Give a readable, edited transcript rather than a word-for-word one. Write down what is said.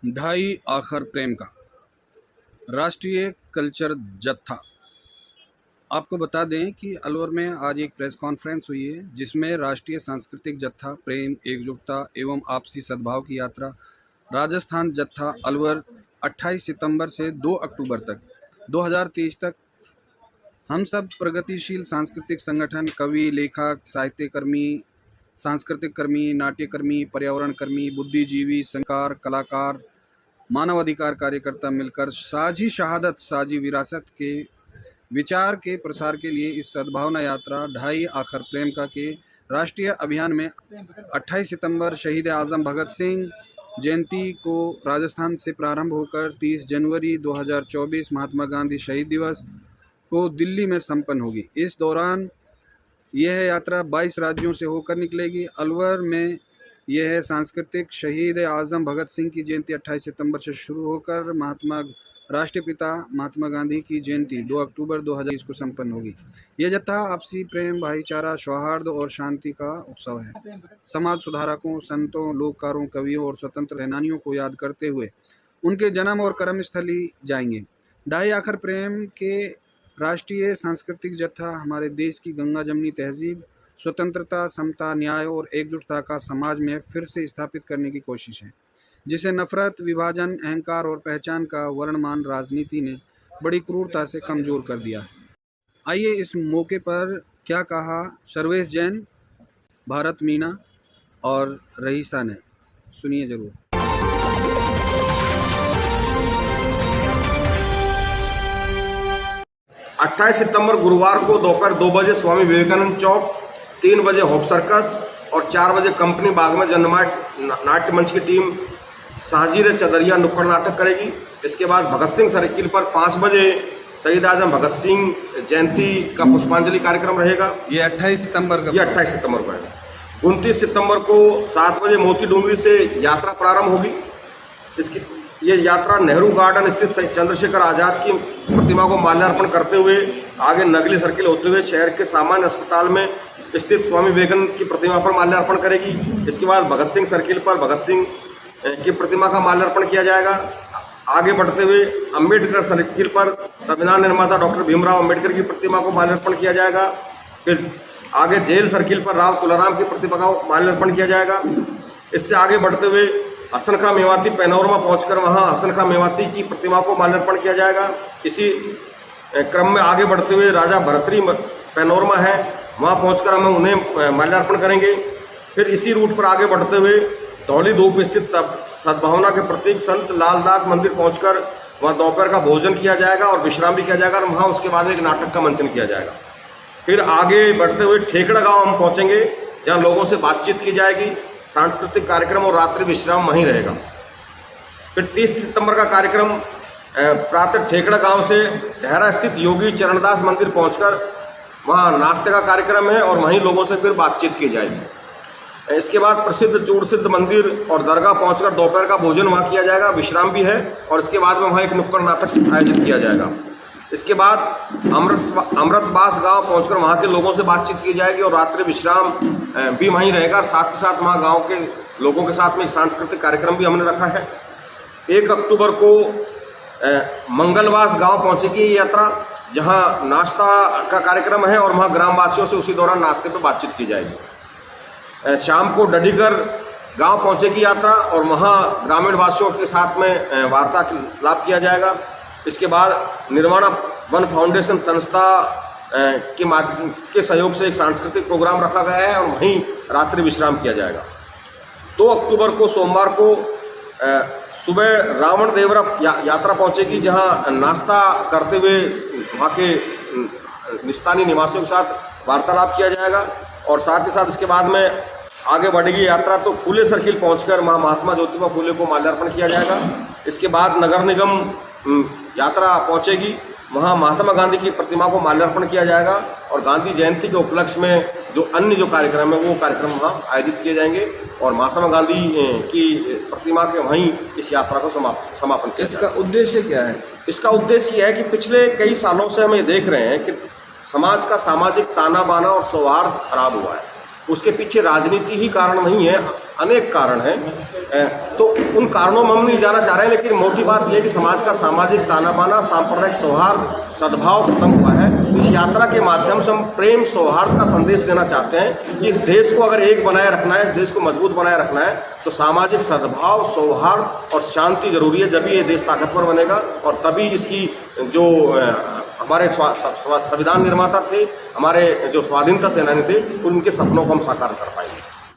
ढाई आखर प्रेम का राष्ट्रीय कल्चर जत्था। आपको बता दें कि अलवर में आज एक प्रेस कॉन्फ्रेंस हुई है जिसमें राष्ट्रीय सांस्कृतिक जत्था प्रेम एकजुटता एवं आपसी सद्भाव की यात्रा राजस्थान जत्था अलवर 28 सितंबर से 2 अक्टूबर तक 2023 तक हम सब प्रगतिशील सांस्कृतिक संगठन, कवि, लेखक, साहित्यकर्मी, सांस्कृतिक कर्मी, नाट्यकर्मी, पर्यावरण कर्मी, बुद्धिजीवी, संस्कार, कलाकार, मानव अधिकार कार्यकर्ता मिलकर साझी शहादत, साझी विरासत के विचार के प्रसार के लिए इस सद्भावना यात्रा ढाई आखर प्रेम का के राष्ट्रीय अभियान में 28 सितंबर शहीद आजम भगत सिंह जयंती को राजस्थान से प्रारंभ होकर 30 जनवरी 2024 महात्मा गांधी शहीद दिवस को दिल्ली में संपन्न होगी। इस दौरान यह यात्रा 22 राज्यों से होकर निकलेगी। अलवर में यह सांस्कृतिक शहीद आजम भगत सिंह की जयंती 28 सितंबर से शुरू होकर राष्ट्रपिता महात्मा गांधी की जयंती 2 अक्टूबर 2020 को संपन्न होगी। यह जत्था आपसी प्रेम, भाईचारा, सौहार्द और शांति का उत्सव है। समाज सुधारकों, संतों, लोककारों, कवियों और स्वतंत्र सेनानियों को याद करते हुए उनके जन्म और कर्मस्थली जाएंगे। ढाई आखर प्रेम के राष्ट्रीय सांस्कृतिक जत्था हमारे देश की गंगा जमनी तहजीब, स्वतंत्रता, समता, न्याय और एकजुटता का समाज में फिर से स्थापित करने की कोशिश है, जिसे नफरत, विभाजन, अहंकार और पहचान का वर्णमान राजनीति ने बड़ी क्रूरता से कमज़ोर कर दिया है। आइए इस मौके पर क्या कहा सर्वेश जैन, भारत मीना और रईसा ने, सुनिए जरूर। 28 सितंबर गुरुवार को दोपहर 2 बजे स्वामी विवेकानंद चौक, 3 बजे होप सर्कस और 4 बजे कंपनी बाग में नाट्य मंच की टीम साजिर चदरिया नुक्कड़ नाटक करेगी। इसके बाद भगत सिंह सर्किल पर 5 बजे शहीद आजम भगत सिंह जयंती का पुष्पांजलि कार्यक्रम रहेगा। ये 28 सितंबर का 28 सितंबर को है। 29 सितंबर को 7 बजे मोती डूंगरी से यात्रा प्रारंभ होगी। ये यात्रा नेहरू गार्डन स्थित चंद्रशेखर आजाद की प्रतिमा को माल्यार्पण करते हुए आगे नगली सर्किल होते हुए शहर के सामान्य अस्पताल में स्थित स्वामी विवेकानंद की प्रतिमा पर माल्यार्पण करेगी। इसके बाद भगत सिंह सर्किल पर भगत सिंह की प्रतिमा का माल्यार्पण किया जाएगा। आगे बढ़ते हुए अम्बेडकर सर्किल पर संविधान निर्माता डॉक्टर भीमराव अम्बेडकर की प्रतिमा को माल्यार्पण किया जाएगा। फिर आगे जेल सर्किल पर राव तुलाराम की प्रतिमा का माल्यार्पण किया जाएगा। इससे आगे बढ़ते हुए हसन खां मेवाती पैनोरमा पहुंचकर वहां हसन खां मेवाती की प्रतिमा को माल्यार्पण किया जाएगा। इसी क्रम में आगे बढ़ते हुए राजा भरतरी पैनोरमा है, वहां पहुंचकर हम उन्हें माल्यार्पण करेंगे। फिर इसी रूट पर आगे बढ़ते हुए धौली धूप स्थित सद्भावना के प्रतीक संत लालदास मंदिर पहुंचकर वहां दोपहर का भोजन किया जाएगा और विश्राम भी किया जाएगा और वहां उसके बाद एक नाटक का मंचन किया जाएगा। फिर आगे बढ़ते हुए ठेकड़ा गाँव हम पहुँचेंगे, जहाँ लोगों से बातचीत की जाएगी, सांस्कृतिक कार्यक्रम और रात्रि विश्राम वहीं रहेगा। फिर 30 सितंबर का कार्यक्रम प्रातः ठेकड़ा गांव से डहरा स्थित योगी चरणदास मंदिर पहुंचकर वहां नाश्ते का कार्यक्रम है और वहीं लोगों से फिर बातचीत की जाएगी। इसके बाद प्रसिद्ध चूड़सिद्ध मंदिर और दरगाह पहुंचकर दोपहर का भोजन वहां किया जाएगा, विश्राम भी है और इसके बाद में वहां एक नुक्कड़ नाटक आयोजित किया जाएगा। इसके बाद अमृतबास गांव पहुंचकर वहां के लोगों से बातचीत की जाएगी और रात्रि विश्राम भी वहीं रहेगा। साथ ही साथ वहां गांव के लोगों के साथ में एक सांस्कृतिक कार्यक्रम भी हमने रखा है। 1 अक्टूबर को मंगलवास गांव पहुंचेगी ये यात्रा, जहां नाश्ता का कार्यक्रम है और वहां ग्रामवासियों से उसी दौरान नाश्ते पर बातचीत की जाएगी। शाम को डडीगर गाँव पहुँचेगी यात्रा और वहाँ ग्रामीण वासियों के साथ में वार्तालाप किया जाएगा। इसके बाद निर्वाणा वन फाउंडेशन संस्था के सहयोग से एक सांस्कृतिक प्रोग्राम रखा गया है और वहीं रात्रि विश्राम किया जाएगा। 2 अक्टूबर को सोमवार को सुबह रावण देवरा यात्रा पहुंचेगी, जहां नाश्ता करते हुए वहाँ के स्थानीय निवासियों के साथ वार्तालाप किया जाएगा और साथ ही साथ इसके बाद में आगे बढ़ेगी यात्रा तो फूले सर्किल पहुंचकर वहाँ महात्मा ज्योतिबा फूले को माल्यार्पण किया जाएगा। इसके बाद नगर निगम यात्रा पहुंचेगी, वहां महात्मा गांधी की प्रतिमा को माल्यार्पण किया जाएगा और गांधी जयंती के उपलक्ष्य में जो अन्य कार्यक्रम है वो कार्यक्रम वहां आयोजित किए जाएंगे और महात्मा गांधी की प्रतिमा के वहीं इस यात्रा को समापन किया जाएगा। इसका उद्देश्य क्या है? इसका उद्देश्य यह है कि पिछले कई सालों से हम ये देख रहे हैं कि समाज का सामाजिक ताना बाना और सौहार्द खराब हुआ है। उसके पीछे राजनीति ही कारण नहीं है, अनेक कारण हैं, तो उन कारणों में हम नहीं जाना चाह रहे हैं, लेकिन मोटी बात यह है कि समाज का सामाजिक ताना बाना, सांप्रदायिक सौहार्द, सद्भाव खत्म हुआ है। इस यात्रा के माध्यम से हम प्रेम सौहार्द का संदेश देना चाहते हैं कि इस देश को अगर एक बनाए रखना है, इस देश को मजबूत बनाए रखना है, तो सामाजिक सद्भाव, सौहार्द और शांति जरूरी है। जब ये देश ताकतवर बनेगा और तभी इसकी जो हमारे संविधान निर्माता थे, हमारे जो स्वाधीनता सेनानी थे, उनके सपनों को हम साकार कर पाएंगे।